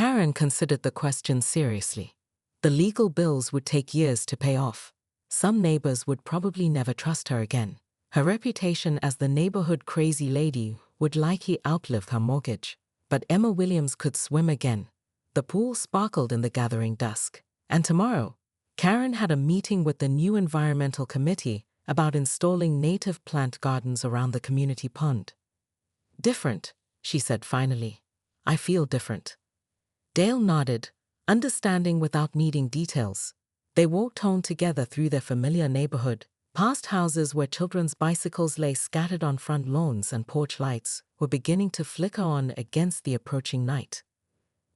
Karen considered the question seriously. The legal bills would take years to pay off. Some neighbors would probably never trust her again. Her reputation as the neighborhood crazy lady would likely outlive her mortgage. But Emma Williams could swim again. The pool sparkled in the gathering dusk. And tomorrow, Karen had a meeting with the new environmental committee about installing native plant gardens around the community pond. "Different," she said finally. "I feel different." Dale nodded, understanding without needing details. They walked home together through their familiar neighborhood, past houses where children's bicycles lay scattered on front lawns and porch lights were beginning to flicker on against the approaching night.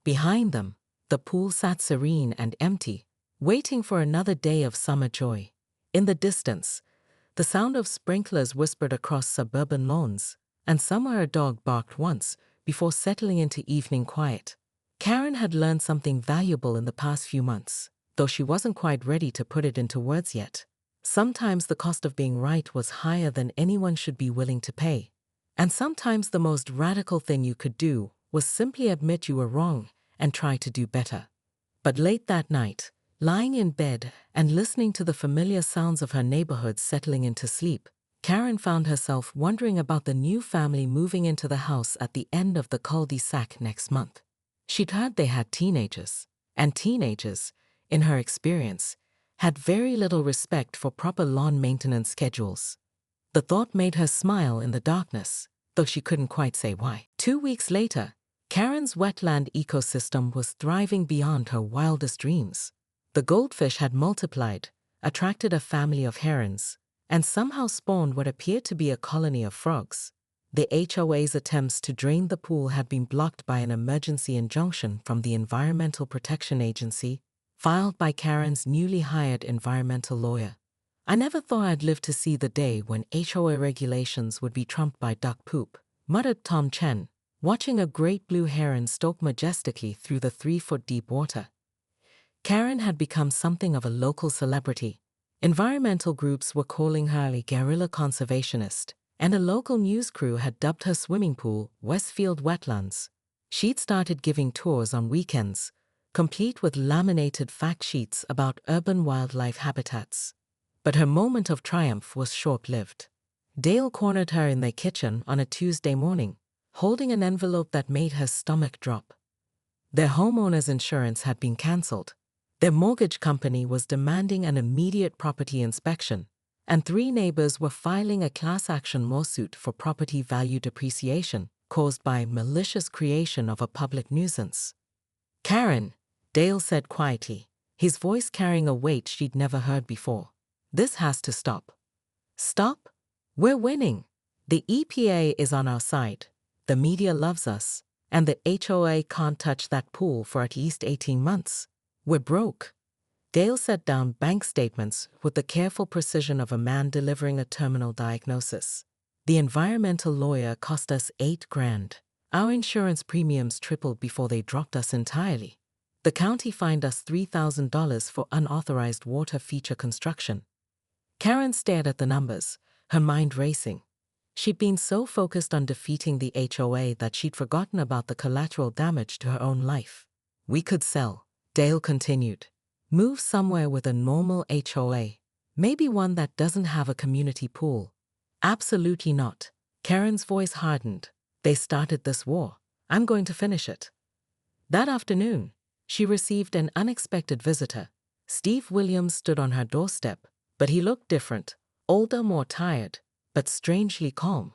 Behind them, the pool sat serene and empty, waiting for another day of summer joy. In the distance, the sound of sprinklers whispered across suburban lawns, and somewhere a dog barked once before settling into evening quiet. Karen had learned something valuable in the past few months, though she wasn't quite ready to put it into words yet. Sometimes the cost of being right was higher than anyone should be willing to pay. And sometimes the most radical thing you could do was simply admit you were wrong and try to do better. But late that night, lying in bed and listening to the familiar sounds of her neighborhood settling into sleep, Karen found herself wondering about the new family moving into the house at the end of the cul-de-sac next month. She'd heard they had teenagers, and teenagers, in her experience, had very little respect for proper lawn maintenance schedules. The thought made her smile in the darkness, though she couldn't quite say why. 2 weeks later, Karen's wetland ecosystem was thriving beyond her wildest dreams. The goldfish had multiplied, attracted a family of herons, and somehow spawned what appeared to be a colony of frogs. The HOA's attempts to drain the pool had been blocked by an emergency injunction from the Environmental Protection Agency, filed by Karen's newly hired environmental lawyer. "I never thought I'd live to see the day when HOA regulations would be trumped by duck poop," muttered Tom Chen, watching a great blue heron stalk majestically through the 3-foot-deep water. Karen had become something of a local celebrity. Environmental groups were calling her a guerrilla conservationist, and a local news crew had dubbed her swimming pool Westfield Wetlands. She'd started giving tours on weekends, complete with laminated fact sheets about urban wildlife habitats. But her moment of triumph was short-lived. Dale cornered her in their kitchen on a Tuesday morning, holding an envelope that made her stomach drop. Their homeowner's insurance had been cancelled. Their mortgage company was demanding an immediate property inspection, and 3 neighbors were filing a class action lawsuit for property value depreciation caused by malicious creation of a public nuisance. "Karen," Dale said quietly, his voice carrying a weight she'd never heard before. "This has to stop." "Stop? We're winning. The EPA is on our side. The media loves us, and the HOA can't touch that pool for at least 18 months. We're broke." Dale set down bank statements with the careful precision of a man delivering a terminal diagnosis. "The environmental lawyer cost us $8,000. Our insurance premiums tripled before they dropped us entirely. The county fined us $3,000 for unauthorized water feature construction." Karen stared at the numbers, her mind racing. She'd been so focused on defeating the HOA that she'd forgotten about the collateral damage to her own life. "We could sell," Dale continued. "Move somewhere with a normal HOA, maybe one that doesn't have a community pool." "Absolutely not." Karen's voice hardened. "They started this war. I'm going to finish it." That afternoon, she received an unexpected visitor. Steve Williams stood on her doorstep, but he looked different, older, more tired, but strangely calm.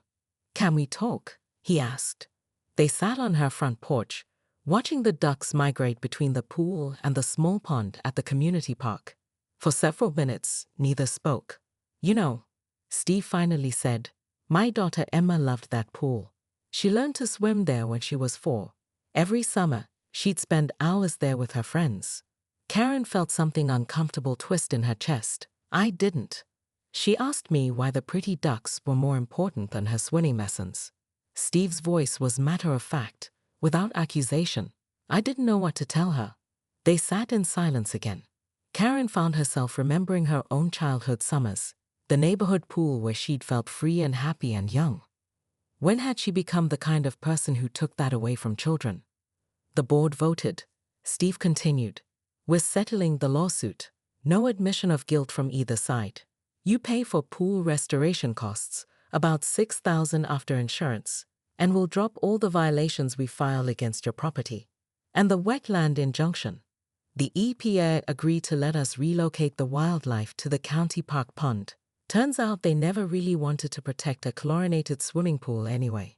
"Can we talk?" he asked. They sat on her front porch, watching the ducks migrate between the pool and the small pond at the community park. For several minutes, neither spoke. "You know," Steve finally said, "my daughter Emma loved that pool. She learned to swim there when she was 4. Every summer, she'd spend hours there with her friends." Karen felt something uncomfortable twist in her chest. "I didn't." She asked me why the pretty ducks were more important than her swimming lessons. Steve's voice was matter-of-fact, without accusation. I didn't know what to tell her. They sat in silence again. Karen found herself remembering her own childhood summers, the neighborhood pool where she'd felt free and happy and young. When had she become the kind of person who took that away from children? The board voted. Steve continued. We're settling the lawsuit. No admission of guilt from either side. You pay for pool restoration costs, about $6,000 after insurance, and we'll drop all the violations we file against your property. And the wetland injunction. The EPA agreed to let us relocate the wildlife to the county park pond. Turns out they never really wanted to protect a chlorinated swimming pool anyway.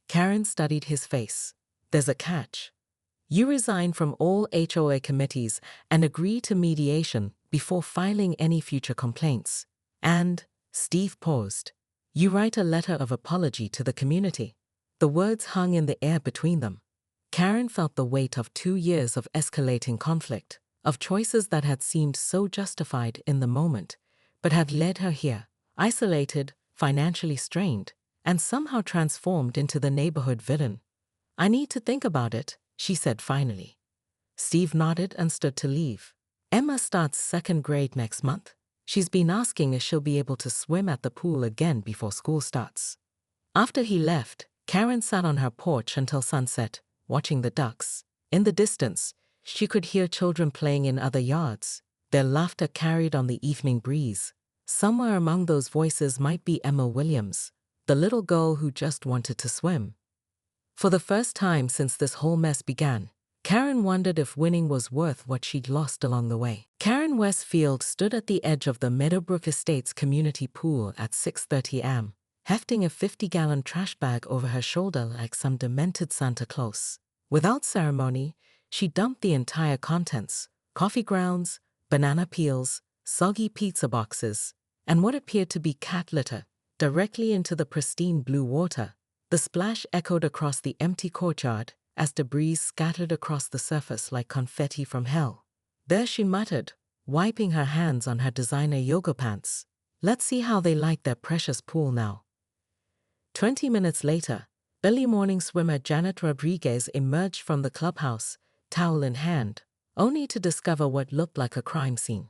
Karen studied his face. There's a catch. You resign from all HOA committees and agree to mediation before filing any future complaints. And, Steve paused, you write a letter of apology to the community. The words hung in the air between them. Karen felt the weight of 2 years of escalating conflict, of choices that had seemed so justified in the moment, but had led her here, isolated, financially strained, and somehow transformed into the neighborhood villain. I need to think about it, she said finally. Steve nodded and stood to leave. Emma starts 2nd grade next month. She's been asking if she'll be able to swim at the pool again before school starts. After he left, Karen sat on her porch until sunset, watching the ducks. In the distance, she could hear children playing in other yards, their laughter carried on the evening breeze. Somewhere among those voices might be Emma Williams, the little girl who just wanted to swim. For the first time since this whole mess began, Karen wondered if winning was worth what she'd lost along the way. Karen Westfield stood at the edge of the Meadowbrook Estates community pool at 6:30 am, hefting a 50-gallon trash bag over her shoulder like some demented Santa Claus. Without ceremony, she dumped the entire contents, coffee grounds, banana peels, soggy pizza boxes, and what appeared to be cat litter, directly into the pristine blue water. The splash echoed across the empty courtyard as debris scattered across the surface like confetti from hell. There she muttered, wiping her hands on her designer yoga pants. Let's see how they like their precious pool now. 20 minutes later, early morning swimmer Janet Rodriguez emerged from the clubhouse, towel in hand, only to discover what looked like a crime scene.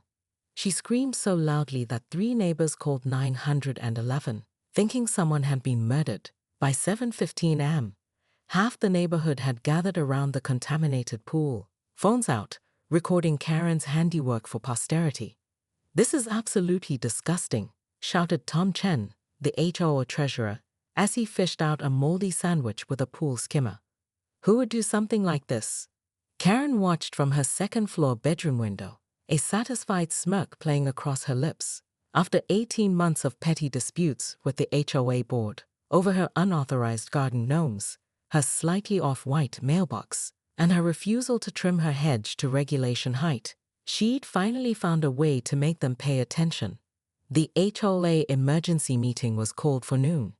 She screamed so loudly that 3 neighbors called 911, thinking someone had been murdered. By 7:15 am, half the neighborhood had gathered around the contaminated pool, phones out, recording Karen's handiwork for posterity. This is absolutely disgusting, shouted Tom Chen, the HOA treasurer, as he fished out a moldy sandwich with a pool skimmer. Who would do something like this? Karen watched from her second-floor bedroom window, a satisfied smirk playing across her lips. After 18 months of petty disputes with the HOA board over her unauthorized garden gnomes, her slightly off-white mailbox, and her refusal to trim her hedge to regulation height, she'd finally found a way to make them pay attention. The HOA emergency meeting was called for noon.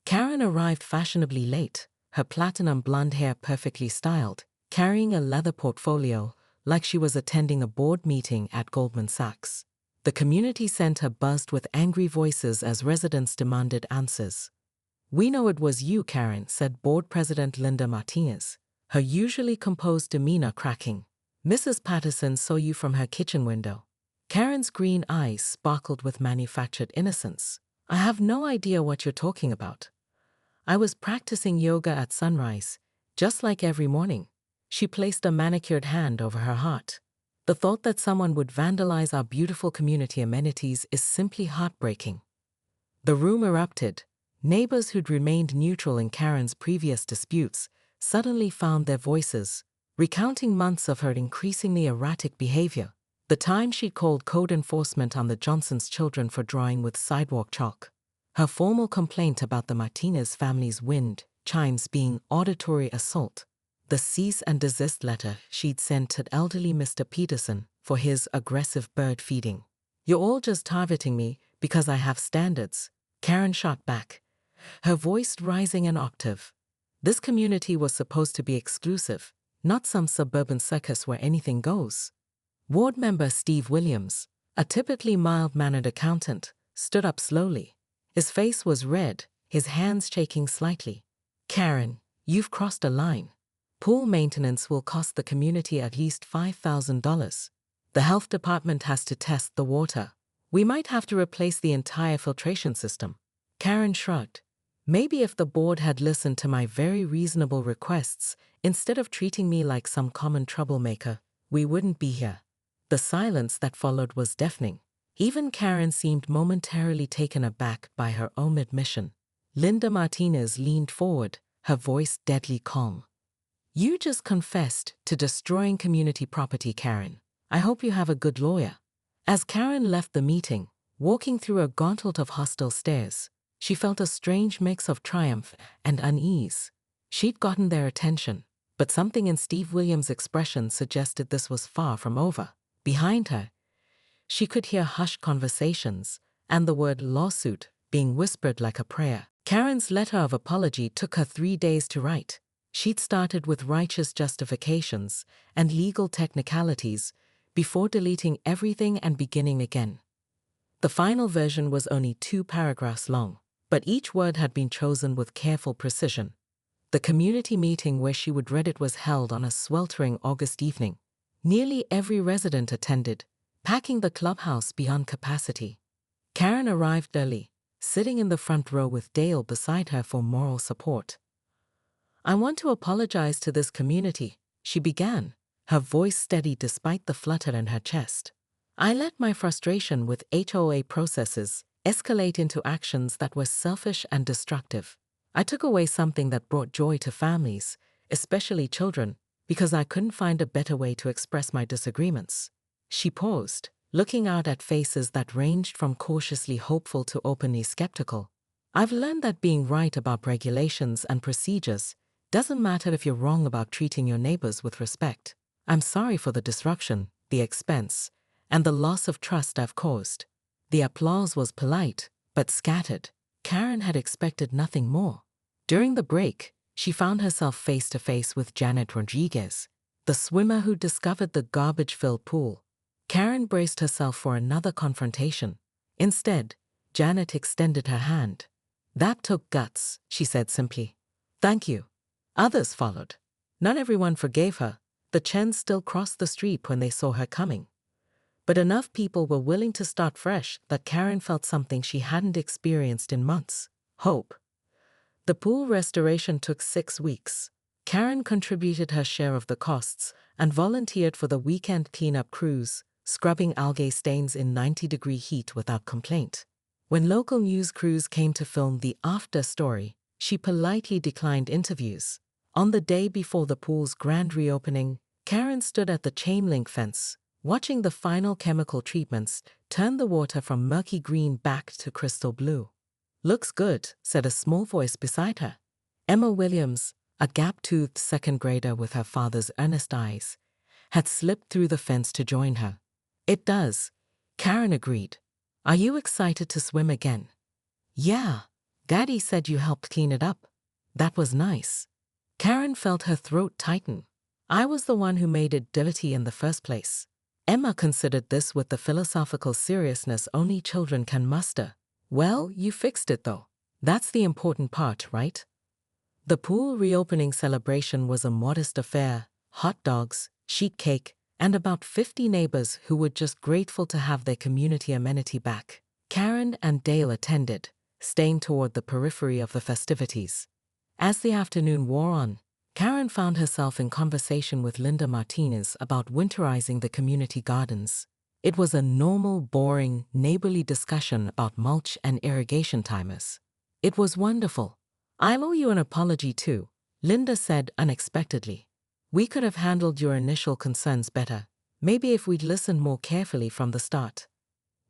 Karen arrived fashionably late, her platinum blonde hair perfectly styled, carrying a leather portfolio like she was attending a board meeting at Goldman Sachs. The community center buzzed with angry voices as residents demanded answers. "We know it was you, Karen," said Board President Linda Martinez, her usually composed demeanor cracking. "Mrs. Patterson saw you from her kitchen window." Karen's green eyes sparkled with manufactured innocence. "I have no idea what you're talking about. I was practicing yoga at sunrise, just like every morning." She placed a manicured hand over her heart. "The thought that someone would vandalize our beautiful community amenities is simply heartbreaking." The room erupted. Neighbors who'd remained neutral in Karen's previous disputes suddenly found their voices, recounting months of her increasingly erratic behavior. The time she'd called code enforcement on the Johnsons' children for drawing with sidewalk chalk. Her formal complaint about the Martinez family's wind chimes being auditory assault. The cease and desist letter she'd sent to elderly Mr. Peterson for his aggressive bird feeding. "You're all just targeting me because I have standards," Karen shot back, her voice rising an octave. This community was supposed to be exclusive, not some suburban circus where anything goes. Ward member Steve Williams, a typically mild-mannered accountant, stood up slowly. His face was red, his hands shaking slightly. "Karen, you've crossed a line. Pool maintenance will cost the community at least $5,000. The health department has to test the water. We might have to replace the entire filtration system." Karen shrugged. Maybe if the board had listened to my very reasonable requests, instead of treating me like some common troublemaker, we wouldn't be here. The silence that followed was deafening. Even Karen seemed momentarily taken aback by her own admission. Linda Martinez leaned forward, her voice deadly calm. You just confessed to destroying community property, Karen. I hope you have a good lawyer. As Karen left the meeting, walking through a gauntlet of hostile stares, she felt a strange mix of triumph and unease. She'd gotten their attention, but something in Steve Williams' expression suggested this was far from over. Behind her, she could hear hushed conversations and the word lawsuit being whispered like a prayer. Karen's letter of apology took her 3 days to write. She'd started with righteous justifications and legal technicalities before deleting everything and beginning again. The final version was only 2 paragraphs long, but each word had been chosen with careful precision. The community meeting where she would read it was held on a sweltering August evening. Nearly every resident attended, packing the clubhouse beyond capacity. Karen arrived early, sitting in the front row with Dale beside her for moral support. I want to apologize to this community, she began, her voice steady despite the flutter in her chest. I let my frustration with HOA processes escalate into actions that were selfish and destructive. I took away something that brought joy to families, especially children, because I couldn't find a better way to express my disagreements. She paused, looking out at faces that ranged from cautiously hopeful to openly skeptical. I've learned that being right about regulations and procedures doesn't matter if you're wrong about treating your neighbors with respect. I'm sorry for the disruption, the expense, and the loss of trust I've caused. The applause was polite, but scattered. Karen had expected nothing more. During the break, she found herself face to face with Janet Rodriguez, the swimmer who discovered the garbage-filled pool. Karen braced herself for another confrontation. Instead, Janet extended her hand. That took guts, she said simply. Thank you. Others followed. Not everyone forgave her. The Chens still crossed the street when they saw her coming. But enough people were willing to start fresh that Karen felt something she hadn't experienced in months: hope. The pool restoration took 6 weeks. Karen contributed her share of the costs and volunteered for the weekend cleanup crews, scrubbing algae stains in 90-degree heat without complaint. When local news crews came to film the after story, she politely declined interviews. On the day before the pool's grand reopening, Karen stood at the chain-link fence, watching the final chemical treatments turn the water from murky green back to crystal blue. Looks good, said a small voice beside her. Emma Williams, a gap-toothed second grader with her father's earnest eyes, had slipped through the fence to join her. It does, Karen agreed. Are you excited to swim again? Yeah, Daddy said you helped clean it up. That was nice. Karen felt her throat tighten. I was the one who made it dirty in the first place. Emma considered this with the philosophical seriousness only children can muster. Well, you fixed it though. That's the important part, right? The pool reopening celebration was a modest affair: hot dogs, sheet cake, and about 50 neighbors who were just grateful to have their community amenity back. Karen and Dale attended, staying toward the periphery of the festivities. As the afternoon wore on, Karen found herself in conversation with Linda Martinez about winterizing the community gardens. It was a normal, boring, neighborly discussion about mulch and irrigation timers. It was wonderful. I'll owe you an apology too, Linda said unexpectedly. We could have handled your initial concerns better, maybe if we'd listened more carefully from the start.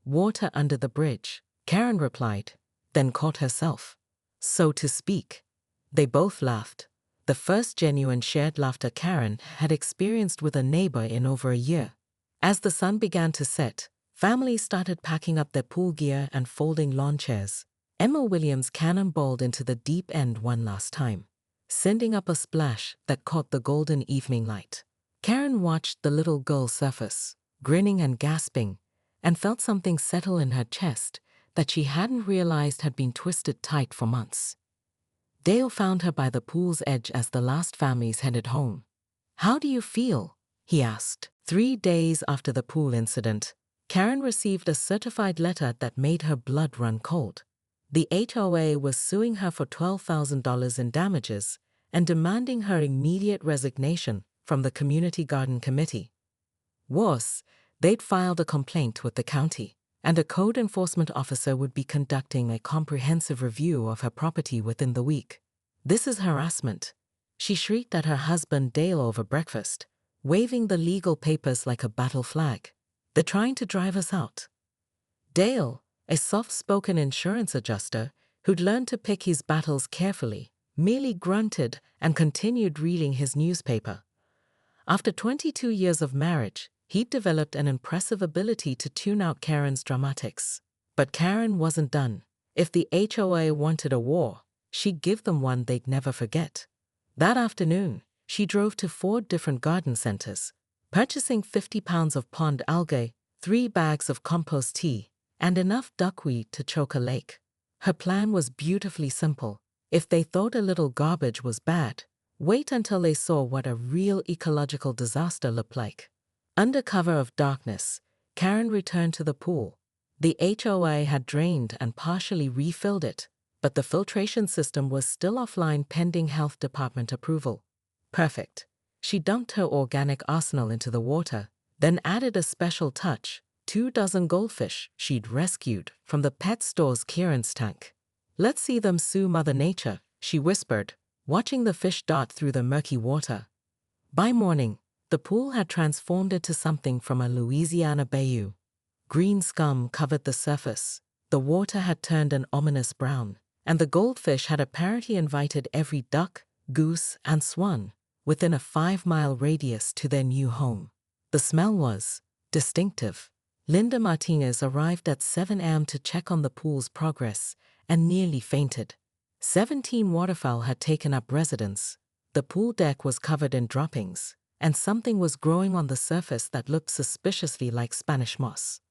Water under the bridge, Karen replied, then caught herself. So to speak. They both laughed. The first genuine shared laughter Karen had experienced with a neighbor in over a year. As the sun began to set, families started packing up their pool gear and folding lawn chairs. Emma Williams cannonballed into the deep end one last time, sending up a splash that caught the golden evening light. Karen watched the little girl surface, grinning and gasping, and felt something settle in her chest that she hadn't realized had been twisted tight for months. Dale found her by the pool's edge as the last families headed home. How do you feel? He asked. 3 days after the pool incident, Karen received a certified letter that made her blood run cold. The HOA was suing her for $12,000 in damages and demanding her immediate resignation from the Community Garden Committee. Worse, they'd filed a complaint with the county, and a code enforcement officer would be conducting a comprehensive review of her property within the week. "This is harassment," she shrieked at her husband Dale over breakfast, waving the legal papers like a battle flag. "They're trying to drive us out." Dale, a soft-spoken insurance adjuster who'd learned to pick his battles carefully, merely grunted and continued reading his newspaper. After 22 years of marriage, he'd developed an impressive ability to tune out Karen's dramatics. But Karen wasn't done. If the HOA wanted a war, she'd give them one they'd never forget. That afternoon, she drove to 4 different garden centers, purchasing 50 pounds of pond algae, 3 bags of compost tea, and enough duckweed to choke a lake. Her plan was beautifully simple. If they thought a little garbage was bad, wait until they saw what a real ecological disaster looked like. Under cover of darkness, Karen returned to the pool. The HOA had drained and partially refilled it, but the filtration system was still offline pending health department approval. Perfect. She dumped her organic arsenal into the water, then added a special touch: 2 dozen goldfish she'd rescued from the pet store's clearance tank. "Let's see them sue Mother Nature," she whispered, watching the fish dart through the murky water. By morning, the pool had transformed into something from a Louisiana bayou. Green scum covered the surface, the water had turned an ominous brown, and the goldfish had apparently invited every duck, goose, and swan within a 5-mile radius to their new home. The smell was distinctive. Linda Martinez arrived at 7 a.m. to check on the pool's progress and nearly fainted. 17 waterfowl had taken up residence. The pool deck was covered in droppings, and something was growing on the surface that looked suspiciously like Spanish moss.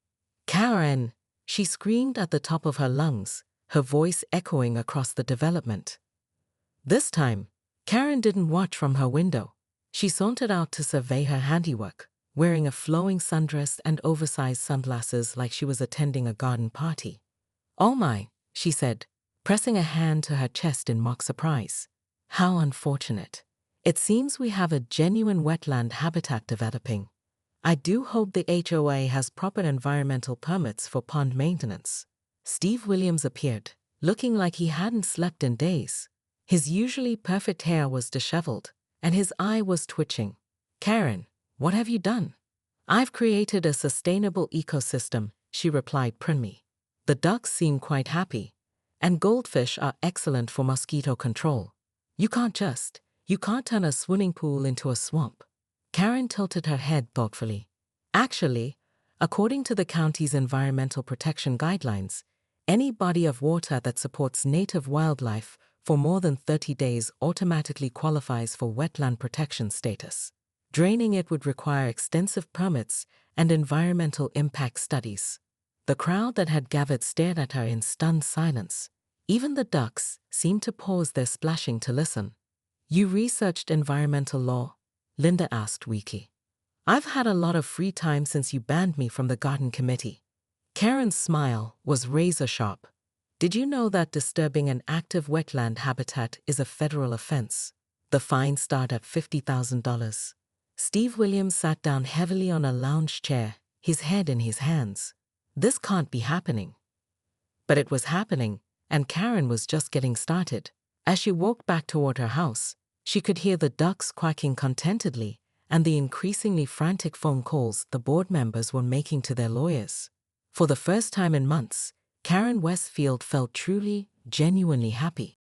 "Karen!" she screamed at the top of her lungs, her voice echoing across the development. This time, Karen didn't watch from her window. She sauntered out to survey her handiwork, wearing a flowing sundress and oversized sunglasses like she was attending a garden party. "Oh my," she said, pressing a hand to her chest in mock surprise. "How unfortunate. It seems we have a genuine wetland habitat developing. I do hope the HOA has proper environmental permits for pond maintenance." Steve Williams appeared, looking like he hadn't slept in days. His usually perfect hair was disheveled, and his eye was twitching. "Karen, what have you done?" "I've created a sustainable ecosystem," she replied primly. "The ducks seem quite happy, and goldfish are excellent for mosquito control. You can't turn a swimming pool into a swamp." Karen tilted her head thoughtfully. "Actually, according to the county's environmental protection guidelines, any body of water that supports native wildlife for more than 30 days automatically qualifies for wetland protection status. Draining it would require extensive permits and environmental impact studies." The crowd that had gathered stared at her in stunned silence. Even the ducks seemed to pause their splashing to listen. "You researched environmental law?" Linda asked weakly. "I've had a lot of free time since you banned me from the garden committee." Karen's smile was razor-sharp. "Did you know that disturbing an active wetland habitat is a federal offense? The fines start at $50,000. Steve Williams sat down heavily on a lounge chair, his head in his hands. This can't be happening. But it was happening, and Karen was just getting started. As she walked back toward her house, she could hear the ducks quacking contentedly and the increasingly frantic phone calls the board members were making to their lawyers. For the first time in months, Karen Westfield felt truly, genuinely happy.